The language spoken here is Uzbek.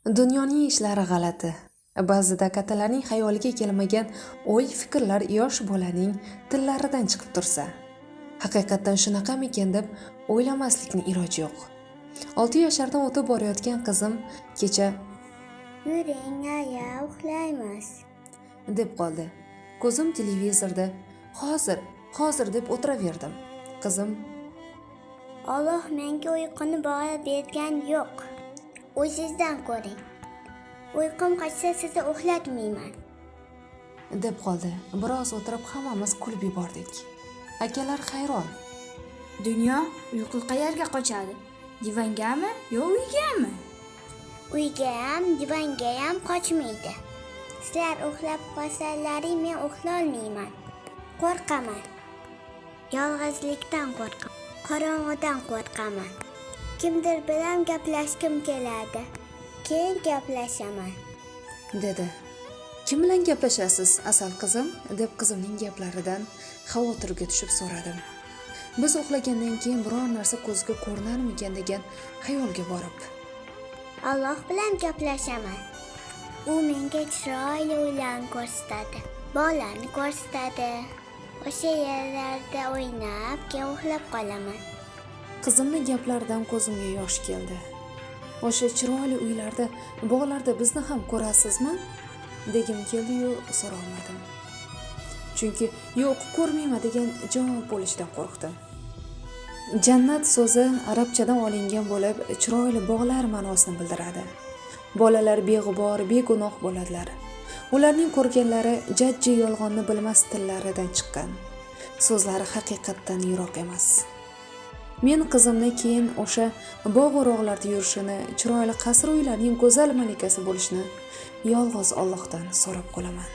Dunyoning ishlari g'alati. Ba'zida kattalarning xayoliga kelmagan o'y-fikrlar yosh bolaning tillaridan chiqib tursa, haqiqatan shunaqamikan deb o'ylamaslikning iloji yo'q. 6 yoshlardan o'tib borayotgan qizim kecha "Yuring, aya, uxlaymiz" deb qoldi. Ko'zim televizorda hozir deb o'tiraverdim. Qizim Alloh menga uyquni bog'lab bergan yo'q. O'zingizdan ko'ring. Uyqum qochsa sizni uxlatmayman. deb qoldi. Biroz o'tirib hammamiz kulib yubordik. Akalar hayron. Dunyo uyqu qayerga qochadi? Divangami yo uygami? Uyga ham, divanga ham qochmaydi. Sizlar uxlab qolsalaring men uxlolmayman. Qo'rqaman. Yolg'izlikdan qo'rqaman. Qorong'idan qo'rqaman. Kimdir bilan gaplashkim keladi. Keyin gaplashaman. dedi. Kim bilan gaplashasiz, asal qizim? deb qizimning gaplaridan xavotirga tushib so'radim. Biz uxlagandan keyin biror narsa ko'zga ko'rinarmikan degan xayolga borib. Alloh bilan gaplashaman. U menga chiroyli uylarni ko'rsatadi. Bog'larni ko'rsatadi. O'sha yerlarda o'ynab, keyin uxlab qolaman. Qizimning gaplaridan ko'zimga yosh keldi. O'sha chiroyli uylarda, bog'larda bizni ham ko'rasizmi? degim keldi-yu, so'rolmadim. Chunki yo'q, ko'rmayman degan javob bo'lishidan qo'rqdim. Jannat so'zi arabchadan olingan bo'lib, chiroyli bog'lar ma'nosini bildiradi. Bolalar beg'ubor, begunoh bo'ladilar. Ularning ko'rganlari jajji yolg'onni bilmas tillaridan chiqqan. So'zlari haqiqatdan yiroq emas. Men qizimni keyin o'sha bog'-rog'larda yurishini, chiroyli qasr uylarning go'zal malikasi bo'lishini yolg'iz Allohdan so'rab qolaman.